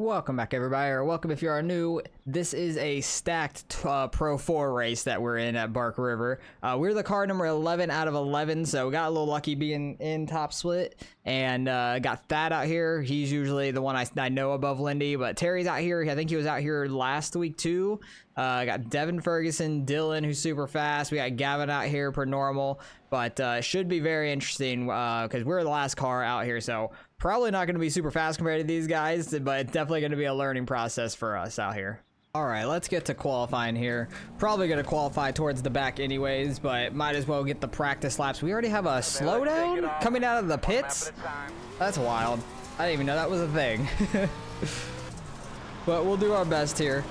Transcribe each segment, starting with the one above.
Welcome back, everybody, or welcome if you are new. This is a stacked Pro 4 race that we're in at Brak River. We're the car number 11 out of 11, so we got a little lucky being in top split. And got Thad out here. He's usually the one I know above Lindy, but Terry's out here. I think he was out here last week too. Got Devin Ferguson, Dylan, who's super fast. We got Gavin out here per normal, but should be very interesting because we're the last car out here, so probably not going to be super fast compared to these guys, but it's definitely going to be a learning process for us out here. All right, let's get to qualifying here. Probably going to qualify towards the back anyways, but might as well get the practice laps. We already have a slowdown coming out of the pits. That's wild. I didn't even know that was a thing. But we'll do our best here.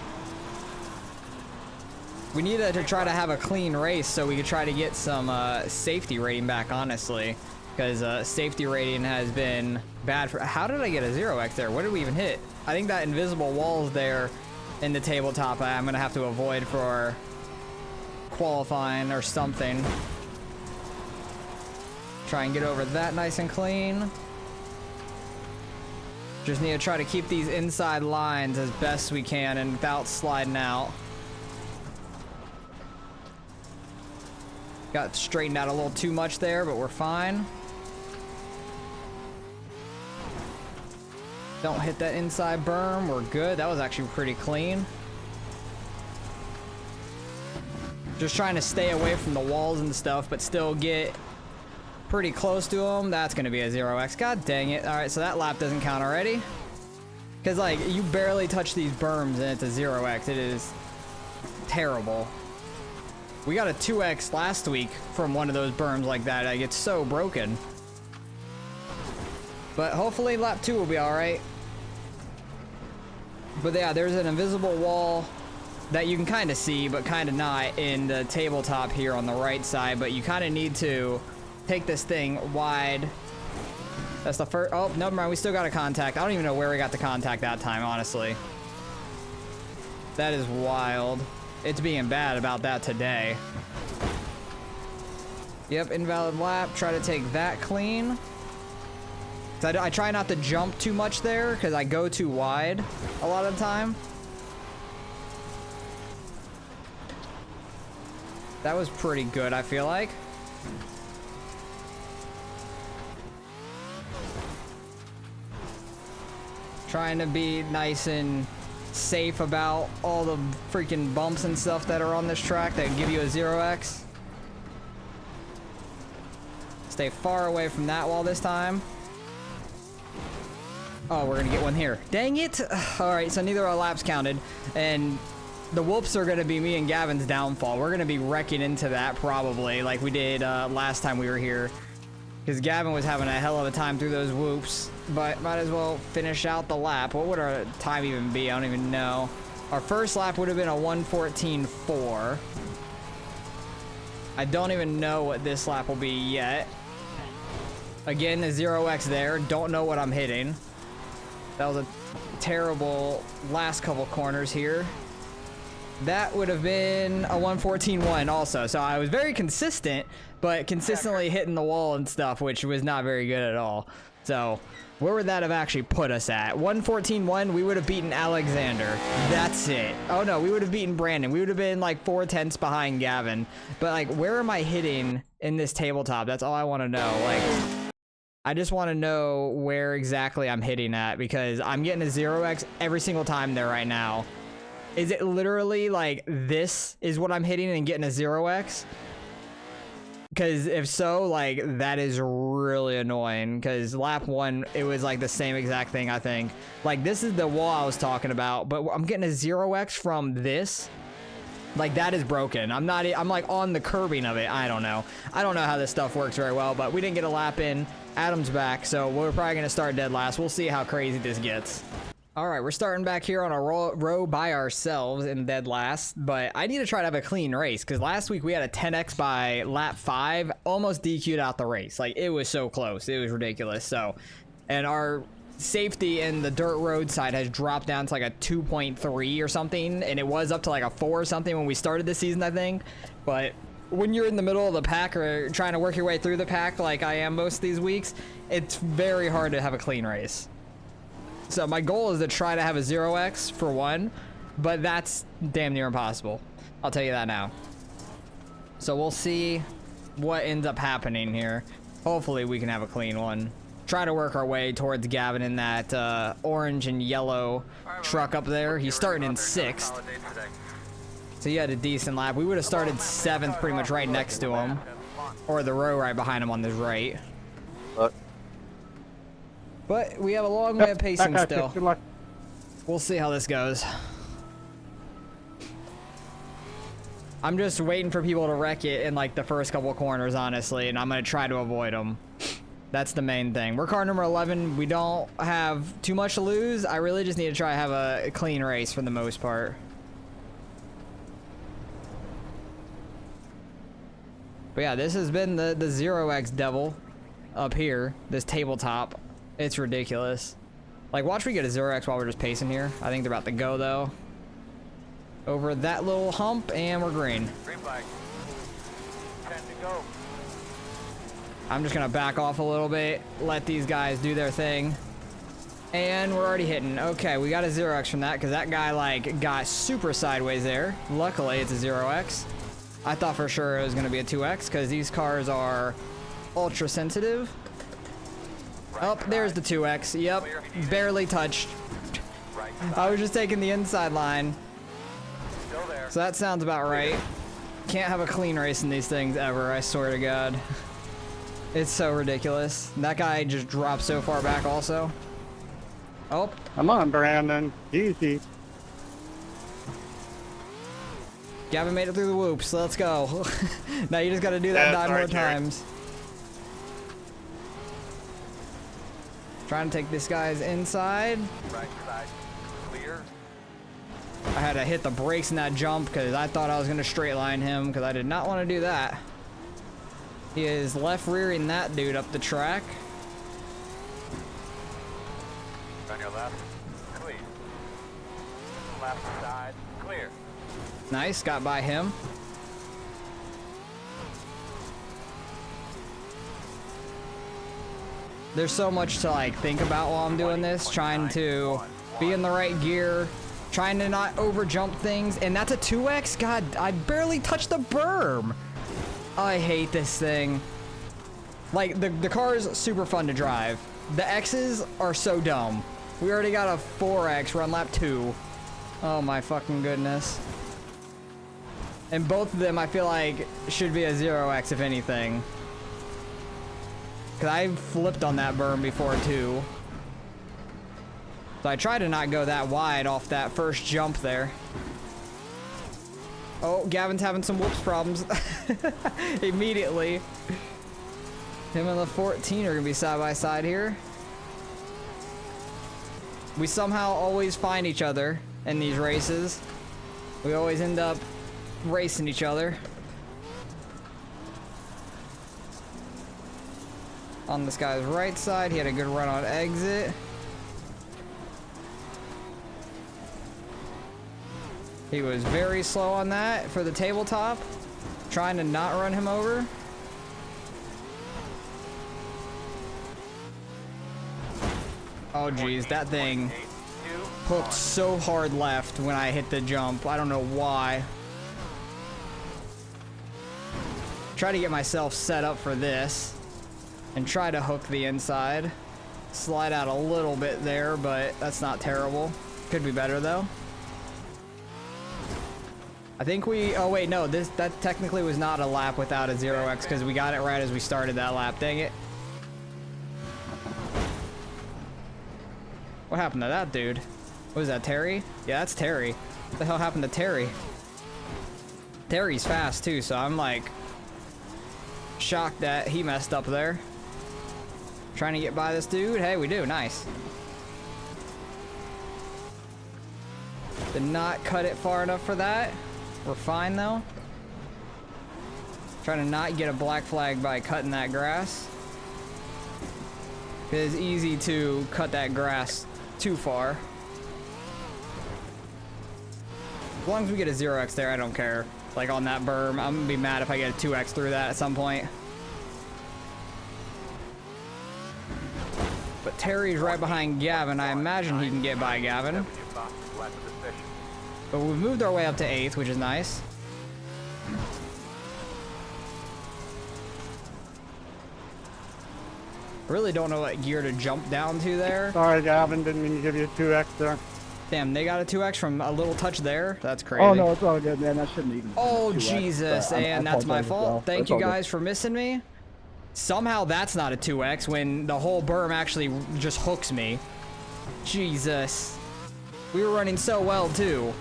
We need to try to have a clean race so we can try to get some safety rating back, honestly. Because safety rating has been bad for... How did I get a 0x there? What did we even hit? I think that invisible wall's there in the tabletop. I'm going to have to avoid for qualifying or something. Try and get over that nice and clean. Just need to try to keep these inside lines as best we can and without sliding out. Got straightened out a little too much there, but we're fine. Don't hit that inside berm. We're good. That was actually pretty clean. Just trying to stay away from the walls and stuff, but still get pretty close to them. That's going to be a 0x. God dang it. All right, so that lap doesn't count already. Because, like, you barely touch these berms and it's a 0x. It is terrible. We got a 2x last week from one of those berms like that. Like, it's so broken. But hopefully lap 2 will be all right. But yeah, there's an invisible wall that you can kind of see, but kind of not in the tabletop here on the right side. But you kind of need to take this thing wide. That's the first. Oh, never mind. We still got a contact. I don't even know where we got the contact that time, honestly. That is wild. It's being bad about that today. Yep, invalid lap. Try to take that clean. I try not to jump too much there because I go too wide a lot of the time. That was pretty good, I feel like. Trying to be nice and safe about all the freaking bumps and stuff that are on this track that give you a 0x. Stay far away from that wall this time. Oh, we're gonna get one here. Dang it! All right, so neither of our laps counted, and the whoops are gonna be me and Gavin's downfall. We're gonna be wrecking into that probably, like we did last time we were here, because Gavin was having a hell of a time through those whoops. But might as well finish out the lap. What would our time even be? I don't even know. Our first lap would have been a 1:14.4. I don't even know what this lap will be yet. Again, the 0x there. Don't know what I'm hitting. That was a terrible last couple corners here. That would have been a 1:14.1 also. So I was very consistent, but consistently hitting the wall and stuff, which was not very good at all. So where would that have actually put us at? 1:14.1, we would have beaten Alexander. That's it. Oh no, we would have beaten Brandon. We would have been like 4/10 behind Gavin. But like, where am I hitting in this tabletop? That's all I want to know. Like, I just want to know where exactly I'm hitting at, because I'm getting a 0x every single time there right now. Is it literally like this is what I'm hitting and getting a 0x? Because if so, like, that is really annoying. Because lap 1, it was like the same exact thing, I think. Like, this is the wall I was talking about, but I'm getting a 0x from this. Like, that is broken. I'm like on the curbing of it. I don't know how this stuff works very well, but we didn't get a lap in. Adam's back, so we're probably gonna start dead last. We'll see how crazy this gets. All right, we're starting back here on a row by ourselves in dead last, but I need to try to have a clean race, because last week we had a 10x by lap 5, almost DQ'd out the race. Like, it was so close. It was ridiculous. So, and our safety in the dirt road side has dropped down to like a 2.3 or something, and it was up to like a 4 or something when we started this season, I think. But when you're in the middle of the pack or trying to work your way through the pack like I am most of these weeks, it's very hard to have a clean race. So my goal is to try to have a 0x for one, but that's damn near impossible. I'll tell you that now. So we'll see what ends up happening here. Hopefully we can have a clean one. Try to work our way towards Gavin in that orange and yellow truck up there. He's starting in 6th. So he had a decent lap. We would have started 7th pretty much right next to him. Or the row right behind him on this right. But we have a long way of pacing still. Good luck. We'll see how this goes. I'm just waiting for people to wreck it in like the first couple corners, honestly, and I'm gonna try to avoid them. That's the main thing. We're car number 11. We don't have too much to lose. I really just need to try to have a clean race for the most part. But yeah, this has been the 0x devil up here, this tabletop. It's ridiculous. Like, watch me get a 0x while we're just pacing here. I think they're about to go, though. Over that little hump, and we're green. Green flag. 10 to go. I'm just gonna back off a little bit, let these guys do their thing. And we're already hitting. Okay, we got a 0x from that, because that guy, like, got super sideways there. Luckily, it's a 0x. I thought for sure it was gonna be a 2x, because these cars are ultra sensitive. Oh, there's the 2x. Yep, barely touched. I was just taking the inside line. So that sounds about right. Can't have a clean race in these things ever, I swear to God. It's so ridiculous. That guy just dropped so far back also. Oh. Come on, Brandon. Easy. Gavin made it through the whoops. Let's go. Now you just gotta do that 9 more times. Trying to take this guy's inside. Right side. Clear. I had to hit the brakes in that jump because I thought I was going to straight line him because I did not want to do that. He is left rearing that dude up the track. On your left. Clear. Left side. Clear. Nice, got by him. There's so much to like think about while I'm doing this, trying to be in the right gear, trying to not over jump things, and that's a 2x? God, I barely touched the berm. I hate this thing. Like, the car is super fun to drive. The X's are so dumb. We already got a 4x, we're on lap 2. Oh my fucking goodness. And both of them I feel like should be a 0x if anything. Cause I flipped on that berm before too. So I try to not go that wide off that first jump there. Oh, Gavin's having some whoops problems. Immediately. Him and the 14 are gonna be side by side here. We somehow always find each other in these races. We always end up racing each other. On this guy's right side, he had a good run on exit. He was very slow on that for the tabletop. Trying to not run him over. Oh geez, that thing hooked so hard left when I hit the jump. I don't know why. Try to get myself set up for this. And try to hook the inside. Slide out a little bit there, but that's not terrible. Could be better though. I think we, oh wait, no, that technically was not a lap without a 0x because we got it right as we started that lap, dang it. What happened to that dude? What was that, Terry? Yeah, that's Terry. What the hell happened to Terry? Terry's fast too, so I'm like shocked that he messed up there. Trying to get by this dude. Hey, we do. Nice. Did not cut it far enough for that. We're fine, though. Trying to not get a black flag by cutting that grass. It is easy to cut that grass too far. As long as we get a 0x there, I don't care. Like on that berm, I'm gonna be mad if I get a 2x through that at some point. But Terry's right behind Gavin. I imagine he can get by Gavin. But we've moved our way up to 8th, which is nice. Really don't know what gear to jump down to there. Sorry, Gavin. Didn't mean to give you a 2x there. Damn, they got a 2x from a little touch there. That's crazy. Oh no, it's all good, man. I shouldn't even. Oh 2x, Jesus, but and I that's my apologize as fault. well. Thank It's you all good. guys for missing me. Somehow that's not a 2x when the whole berm actually just hooks me. Jesus. We were running so well too.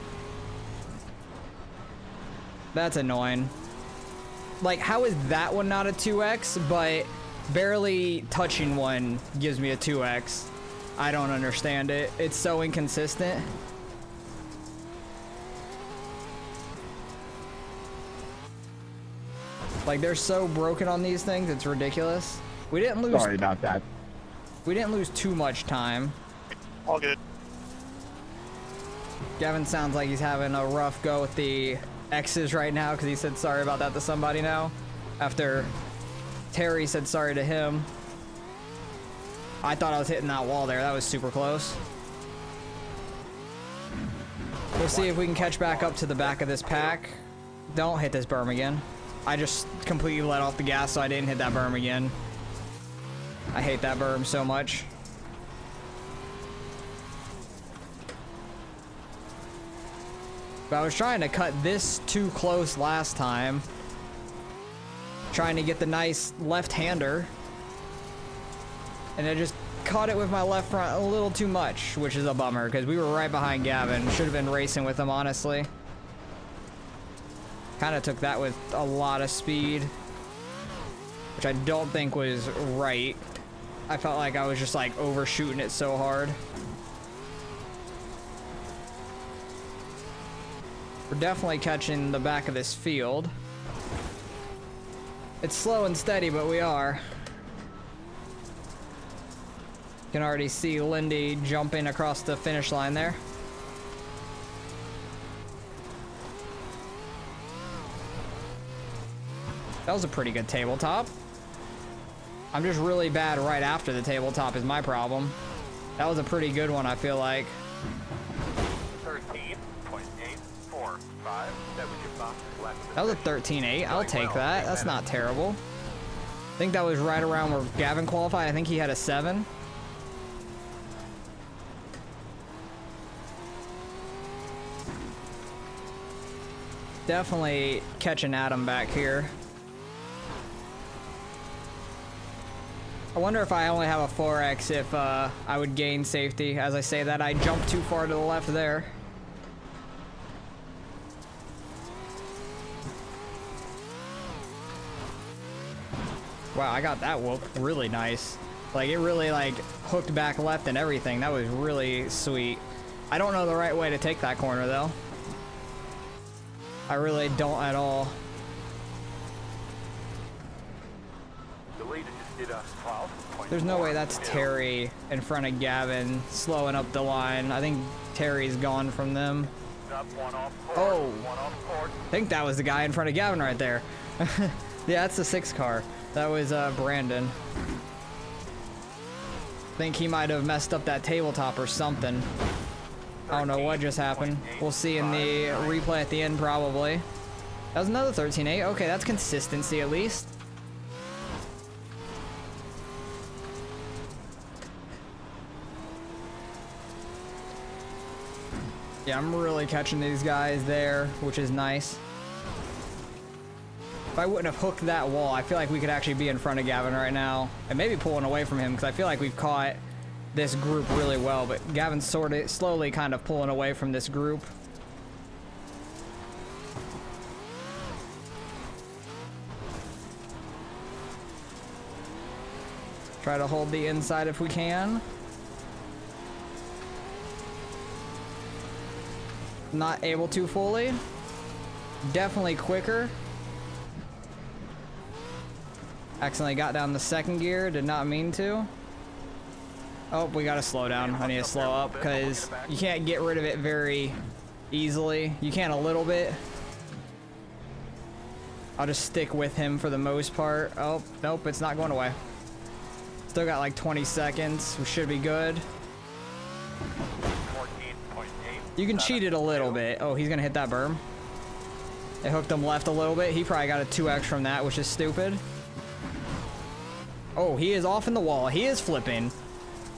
That's annoying. Like, how is that one not a 2x, but barely touching one gives me a 2x? I don't understand it. It's so inconsistent. Like, they're so broken on these things, it's ridiculous. We didn't lose. Sorry about that. We didn't lose too much time. All good. Gavin sounds like he's having a rough go with the X's right now because he said sorry about that to somebody now. After Terry said sorry to him. I thought I was hitting that wall there. That was super close. We'll see if we can catch back up to the back of this pack. Don't hit this berm again. I just completely let off the gas so I didn't hit that berm again. I hate that berm so much. But I was trying to cut this too close last time. Trying to get the nice left-hander. And I just caught it with my left front a little too much, which is a bummer because we were right behind Gavin. Should have been racing with him, honestly. Kind of took that with a lot of speed, which I don't think was right. I felt like I was just like overshooting it so hard. We're definitely catching the back of this field. It's slow and steady, but we are. You can already see Lindy jumping across the finish line there. That was a pretty good tabletop. I'm just really bad right after the tabletop is my problem. That was a pretty good one, I feel like. 13.845. That was a 13.8. I'll take that. That's not terrible. I think that was right around where Gavin qualified. I think he had a 7. Definitely catching Adam back here. I wonder if I only have a 4x if I would gain safety. As I say that, I jumped too far to the left there. Wow, I got that whoop really nice. Like, it really, like, hooked back left and everything. That was really sweet. I don't know the right way to take that corner, though. I really don't at all. There's no way that's Terry in front of Gavin slowing up the line. I think Terry's gone from them. Oh, I think that was the guy in front of Gavin right there. Yeah, that's the 6 car. That was Brandon. I think he might have messed up that tabletop or something. I don't know what just happened. We'll see in the replay at the end probably. That was another 13.8. Okay, that's consistency at least. Yeah, I'm really catching these guys there, which is nice. If I wouldn't have hooked that wall, I feel like we could actually be in front of Gavin right now. And maybe pulling away from him, because I feel like we've caught this group really well. But Gavin's sort of slowly kind of pulling away from this group. Try to hold the inside if we can. Not able to fully. Definitely quicker. Accidentally got down the second gear. Did not mean to. Oh, we gotta slow down. I need to slow up because you can't get rid of it very easily. You can a little bit. I'll just stick with him for the most part. Oh, nope, it's not going away. Still got like 20 seconds. We should be good. 14.8. You can cheat it a little bit. Oh, he's gonna hit that berm. It hooked him left a little bit. He probably got a 2x from that, which is stupid. Oh, he is off in the wall. He is flipping.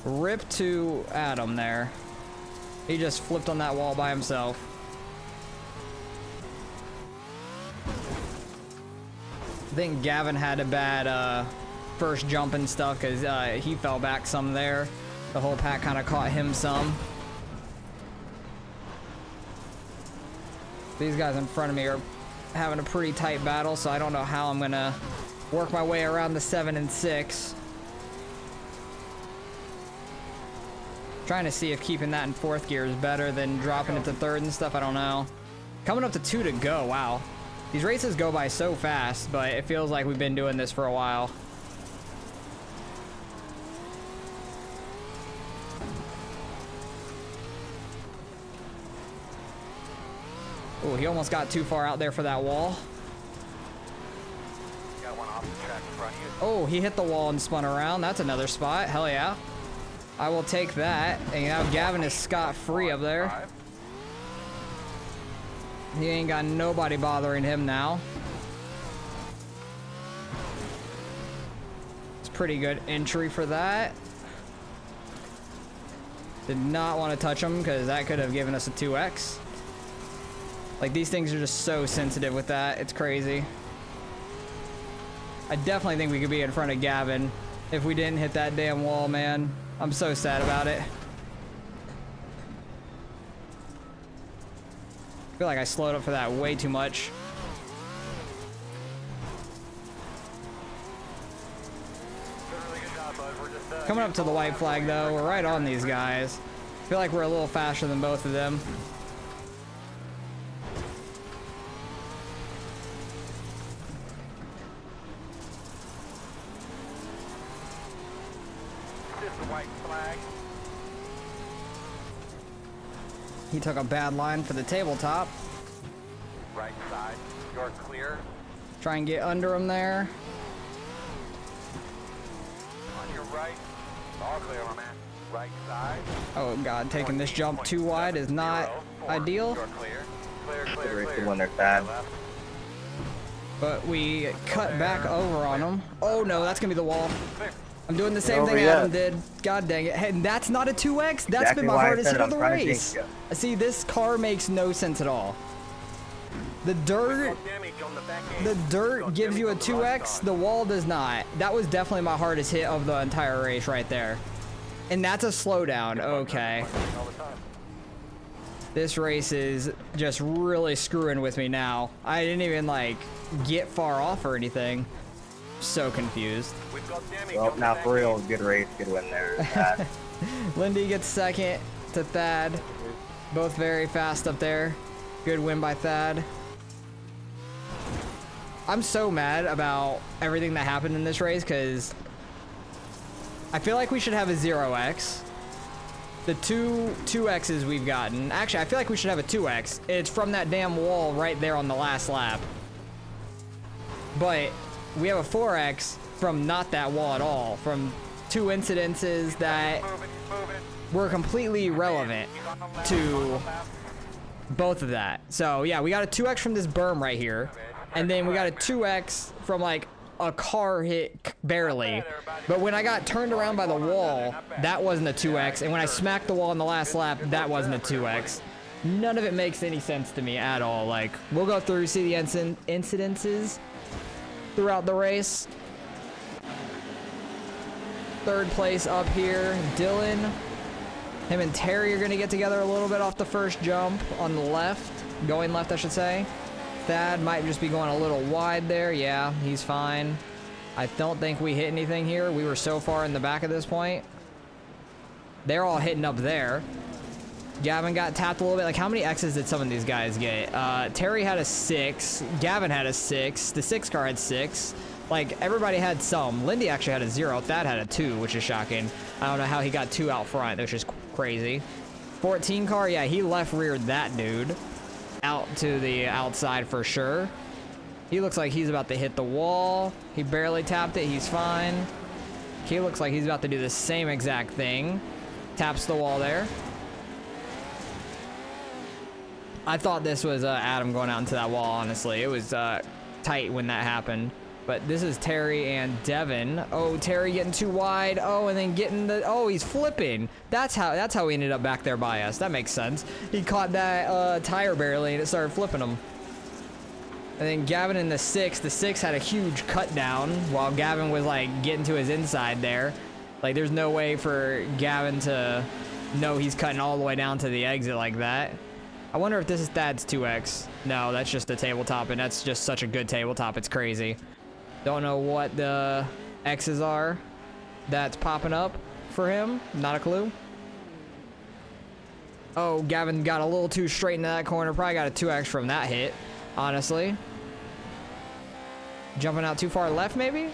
Rip to Adam there. He just flipped on that wall by himself. I think Gavin had a bad first jump and stuff because he fell back some there. The whole pack kind of caught him some. These guys in front of me are having a pretty tight battle, so I don't know how I'm gonna work my way around the 7 and 6. Trying to see if keeping that in 4th gear is better than dropping it to 3rd and stuff. I don't know. Coming up to 2 to go. Wow. These races go by so fast, but it feels like we've been doing this for a while. Oh, he almost got too far out there for that wall. Got one off the track in front of you. Oh, he hit the wall and spun around. That's another spot. Hell yeah. I will take that. And now Gavin is scot-free up there. 5. He ain't got nobody bothering him now. It's pretty good entry for that. Did not want to touch him because that could have given us a 2x. Like, these things are just so sensitive with that. It's crazy. I definitely think we could be in front of Gavin if we didn't hit that damn wall, man. I'm so sad about it. I feel like I slowed up for that way too much. Really good job, bud. We're just, Coming up to the white flag, though, we're right on these guys. I feel like we're a little faster than both of them. This is the white flag. He took a bad line for the tabletop. Right side. You're clear. Try and get under him there. On your right. All clear, my man. Right side. Oh god, taking this jump too wide is not ideal. You're clear. Clear, The clear, race clear. when they're bad. Left. But we cut back over on him. Oh no, that's gonna be the wall. Clear. I'm doing the same Over thing yet. Adam did. God dang it. And that's not a 2x? That's Exactly been my why I hardest said hit of I'm the trying to race. jinx See, this car makes no sense at all. The dirt, Got damage on the back end. the dirt Got gives damage you a on the right 2x, side. the wall does not. That was definitely my hardest hit of the entire race right there. And that's a slowdown, okay. All the time. This race is just really screwing with me now. I didn't even like get far off or anything. So confused. We've got damage Well, on the now back for real, end. good race, good win there. Thad. Lindy gets second to Thad. Both very fast up there. Good win by Thad. I'm so mad about everything that happened in this race because I feel like we should have a 0x. The two X's we've gotten. Actually, I feel like we should have a 2x. It's from that damn wall right there on the last lap. But we have a 4x from not that wall at all. From 2 incidences that Moving, moving. were completely irrelevant He's on the left, to on the left. both of that. So yeah, we got a 2x from this berm right here. And then we got a 2x from like a car hit barely. But when I got turned around by the wall, that wasn't a 2x. And when I smacked the wall in the last lap, that wasn't a 2x. None of it makes any sense to me at all. Like, we'll go through, see the incidences throughout the race. 3rd place up here, Dylan. Him and Terry are gonna get together a little bit off the first jump on the left. Going left, I should say. Thad might just be going a little wide there. Yeah, he's fine. I don't think we hit anything here. We were so far in the back at this point. They're all hitting up there. Gavin got tapped a little bit. Like, how many X's did some of these guys get? Terry had a 6. Gavin had a 6. The 6 car had 6. Like, everybody had some. Lindy actually had a 0. Thad had a 2, which is shocking. I don't know how he got 2 out front, which is crazy. 14 car, yeah, he left reared that dude out to the outside for sure. He looks like he's about to hit the wall. He barely tapped it. He's fine. He looks like he's about to do the same exact thing. Taps the wall there. I thought this was Adam going out into that wall, honestly. It was tight when that happened. But this is Terry and Devin. Oh, Terry getting too wide. Oh, and then getting the... Oh, he's flipping. That's how he ended up back there by us. That makes sense. He caught that tire barely, and it started flipping him. And then Gavin in the 6. The 6 had a huge cut down while Gavin was, like, getting to his inside there. Like, there's no way for Gavin to know he's cutting all the way down to the exit like that. I wonder if this is Thad's 2X. No, that's just a tabletop, and that's just such a good tabletop. It's crazy. Don't know what the X's are that's popping up for him. Not a clue. Oh, Gavin got a little too straight into that corner. Probably got a 2X from that hit, honestly. Jumping out too far left, maybe?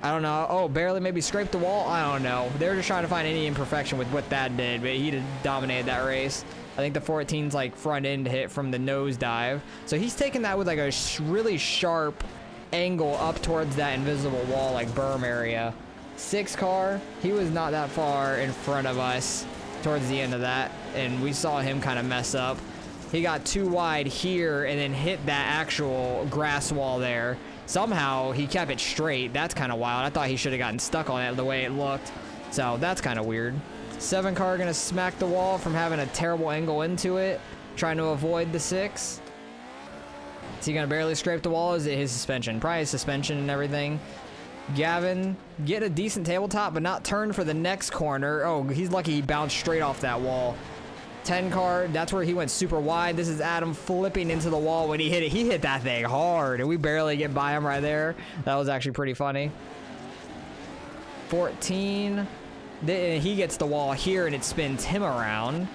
I don't know. Oh, barely maybe scraped the wall? I don't know. They're just trying to find any imperfection with what Thad did, but he dominated that race. I think the 14's like front end hit from the nose dive. So he's taking that with like a really sharp angle up towards that invisible wall, like berm area. 6 car, he was not that far in front of us towards the end of that, and we saw him kind of mess up. He got too wide here and then hit that actual grass wall there. Somehow he kept it straight. That's kind of wild. I thought he should have gotten stuck on it the way it looked. So that's kind of weird. 7 car gonna smack the wall from having a terrible angle into it, trying to avoid the 6. Is he gonna barely scrape the wall? Is it his suspension? Probably his suspension and everything. Gavin get a decent tabletop, but not turn for the next corner. Oh, he's lucky he bounced straight off that wall. 10 car, that's where he went super wide. This is Adam flipping into the wall when he hit it. He hit that thing hard, and we barely get by him right there. That was actually pretty funny. 14, he gets the wall here, and it spins him around.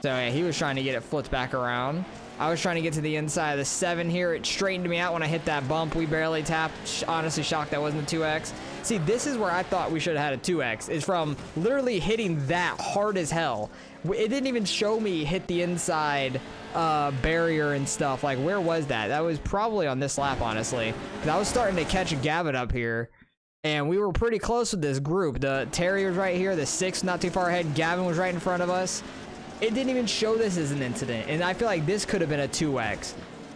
So yeah, he was trying to get it flipped back around. I was trying to get to the inside of the 7 here. It straightened me out when I hit that bump. We barely tapped. Honestly shocked that wasn't a 2X. See, this is where I thought we should have had a 2X. Is from literally hitting that hard as hell. It didn't even show me hit the inside barrier and stuff. Like, where was that? That was probably on this lap, honestly. Because I was starting to catch Gavin up here. And we were pretty close with this group. The Terry was right here. The 6 not too far ahead. Gavin was right in front of us. It didn't even show this as an incident, and I feel like this could have been a 2X,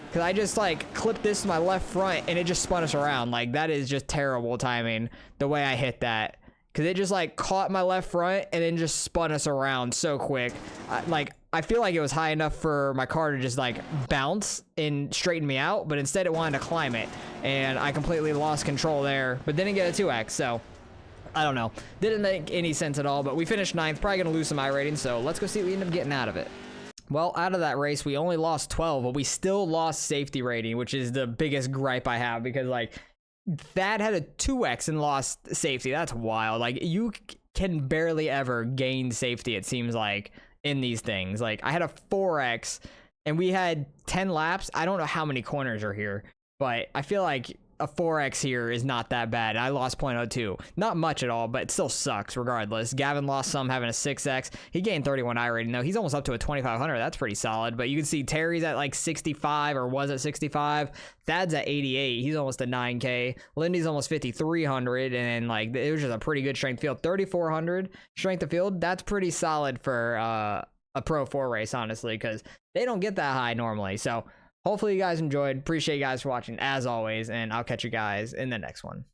because I just like clipped this to my left front and it just spun us around. Like, that is just terrible timing the way I hit that, because it just like caught my left front and then just spun us around so quick. I feel like it was high enough for my car to just like bounce and straighten me out, but instead it wanted to climb it, and I completely lost control there, but didn't get a 2X. So I don't know. Didn't make any sense at all, but we finished 9th. Probably going to lose some iRating, so let's go see what we end up getting out of it. Well, out of that race, we only lost 12, but we still lost safety rating, which is the biggest gripe I have, because, like, Thad had a 2X and lost safety. That's wild. Like, you can barely ever gain safety, it seems like, in these things. Like, I had a 4X, and we had 10 laps. I don't know how many corners are here, but I feel like a 4X here is not that bad. I lost 0.02. Not much at all, but it still sucks regardless. Gavin lost some having a 6X. He gained 31 iRating though. He's almost up to a 2,500. That's pretty solid. But you can see Terry's at like 65, or was at 65. Thad's at 88. He's almost a 9K. Lindy's almost 5,300. And like, it was just a pretty good strength field. 3,400 strength of field. That's pretty solid for a Pro 4 race, honestly, because they don't get that high normally. So hopefully you guys enjoyed. Appreciate you guys for watching as always, and I'll catch you guys in the next one.